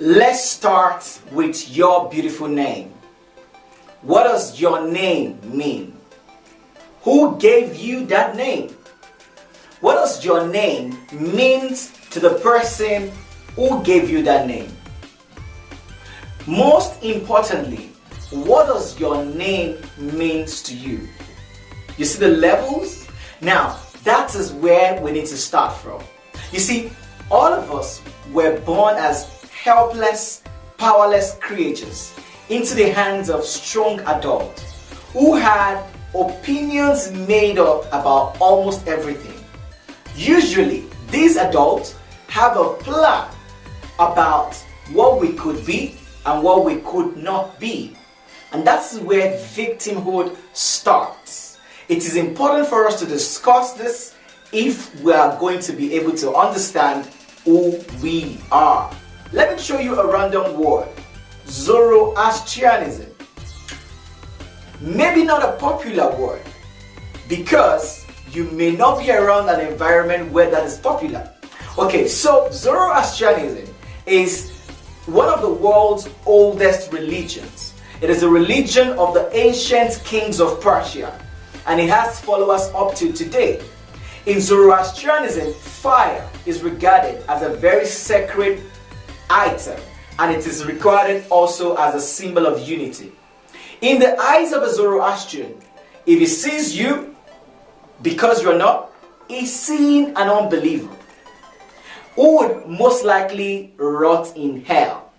Let's start with your beautiful name. What does your name mean? Who gave you that name? What does your name mean to the person who gave you that name? Most importantly, what does your name mean to you? You see the levels? Now, that is where we need to start from. You see, all of us were born as helpless, powerless creatures into the hands of strong adults who had opinions made up about almost everything. Usually, these adults have a plan about what we could be and what we could not be. And that's where victimhood starts. It is important for us to discuss this if we are going to be able to understand who we are. Let me show you a random word. Zoroastrianism. Maybe not a popular word because you may not be around an environment where that is popular. Okay, so Zoroastrianism is one of the world's oldest religions. It is a religion of the ancient kings of Persia, and it has followers up to today. In Zoroastrianism, fire is regarded as a very sacred item, and it is regarded also as a symbol of unity. In the eyes of a Zoroastrian, if he sees you because you're not, he's seeing an unbeliever who would most likely rot in hell.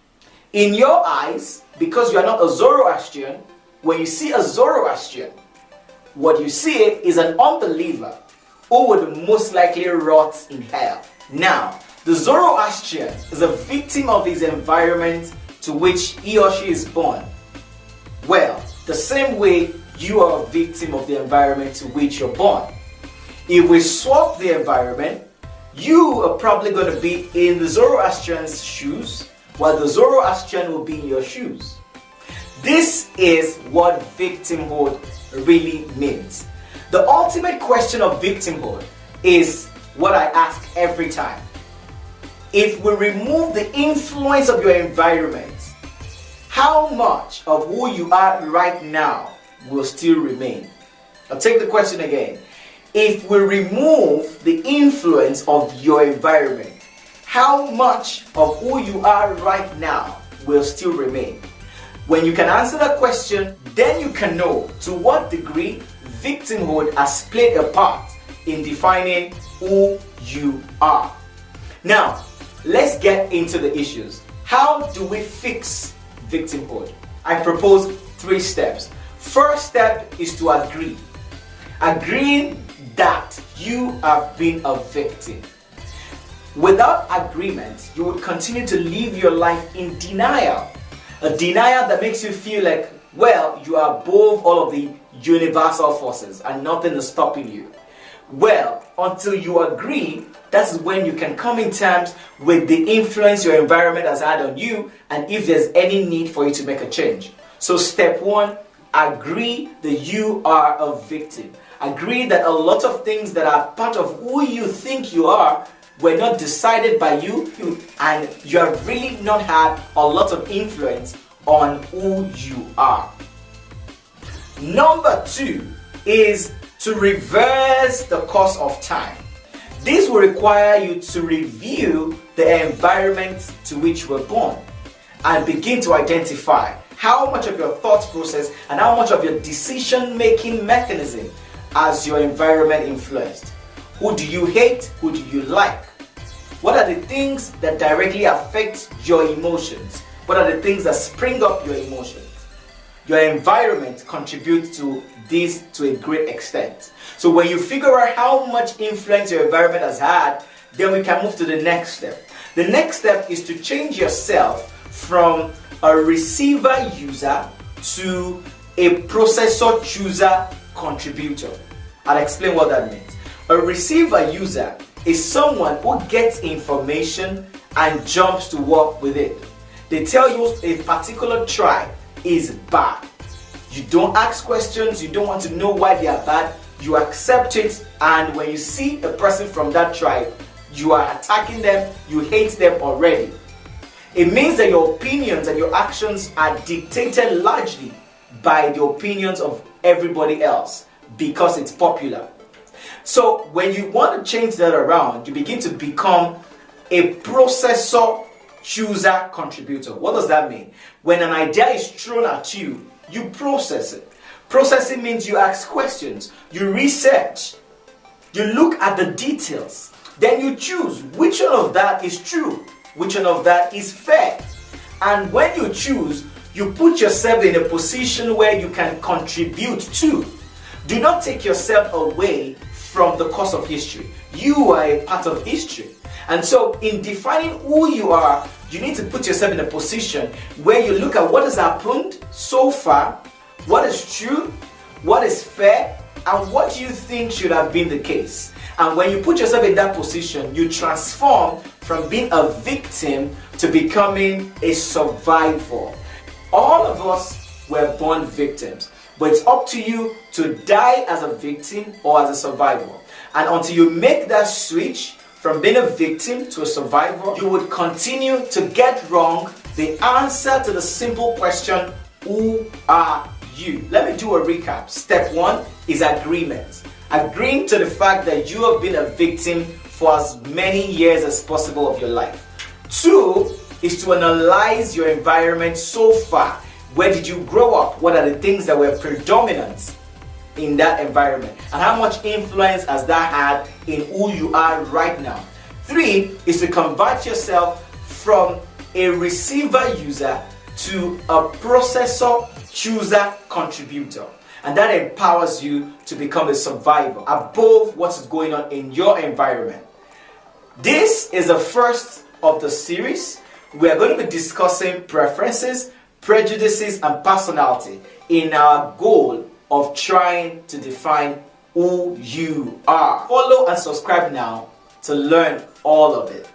In your eyes, because you are not a Zoroastrian, when you see a Zoroastrian, what you see is an unbeliever who would most likely rot in hell. Now, the Zoroastrian is a victim of his environment to which he or she is born. Well, the same way you are a victim of the environment to which you're born. If we swap the environment, you are probably going to be in the Zoroastrian's shoes, while the Zoroastrian will be in your shoes. This is what victimhood really means. The ultimate question of victimhood is what I ask every time. If we remove the influence of your environment, how much of who you are right now will still remain? I'll take the question again. If we remove the influence of your environment, how much of who you are right now will still remain? When you can answer that question, then you can know to what degree victimhood has played a part in defining who you are. Now, let's get into the issues. How do we fix victimhood? I propose 3 steps. First step is to agree. Agreeing that you have been a victim. Without agreement, you will continue to live your life in denial. A denial that makes you feel like, well, you are above all of the universal forces and nothing is stopping you. Well, until you agree, that's when you can come in terms with the influence your environment has had on you and if there's any need for you to make a change. So step 1, agree that you are a victim. Agree that a lot of things that are part of who you think you are were not decided by you and you have really not had a lot of influence on who you are. Number 2 is to reverse the course of time. This will require you to review the environment to which you were born and begin to identify how much of your thought process and how much of your decision-making mechanism has your environment influenced. Who do you hate? Who do you like? What are the things that directly affect your emotions? What are the things that spring up your emotions? Your environment contributes to this to a great extent. So when you figure out how much influence your environment has had, then we can move to the next step. The next step is to change yourself from a receiver user to a processor chooser contributor. I'll explain what that means. A receiver user is someone who gets information and jumps to work with it. They tell you a particular tribe is bad. You don't ask questions, you don't want to know why they are bad, you accept it, and when you see a person from that tribe, you are attacking them, you hate them already. It means that your opinions and your actions are dictated largely by the opinions of everybody else because it's popular. So when you want to change that around, you begin to become a processor, chooser, contributor. What does that mean? When an idea is thrown at you, you process it. Processing means you ask questions, you research, you look at the details, then you choose which one of that is true, which one of that is fair. And when you choose, you put yourself in a position where you can contribute to. Do not take yourself away from the course of history. You are a part of history. And so in defining who you are, you need to put yourself in a position where you look at what has happened so far, what is true, what is fair, and what you think should have been the case. And when you put yourself in that position, you transform from being a victim to becoming a survivor. All of us were born victims, but it's up to you to die as a victim or as a survivor. And until you make that switch from being a victim to a survivor, you would continue to get wrong the answer to the simple question, who are you? Let me do a recap. Step 1 is agreement. Agreeing to the fact that you have been a victim for as many years as possible of your life. 2 is to analyze your environment so far. Where did you grow up? What are the things that were predominant in that environment? And how much influence has that had in who you are right now? 3 is to convert yourself from a receiver user to a processor, chooser, contributor. And that empowers you to become a survivor above what is going on in your environment. This is the first of the series. We are going to be discussing preferences, prejudices, and personality in our goal of trying to define who you are. Follow and subscribe now to learn all of it.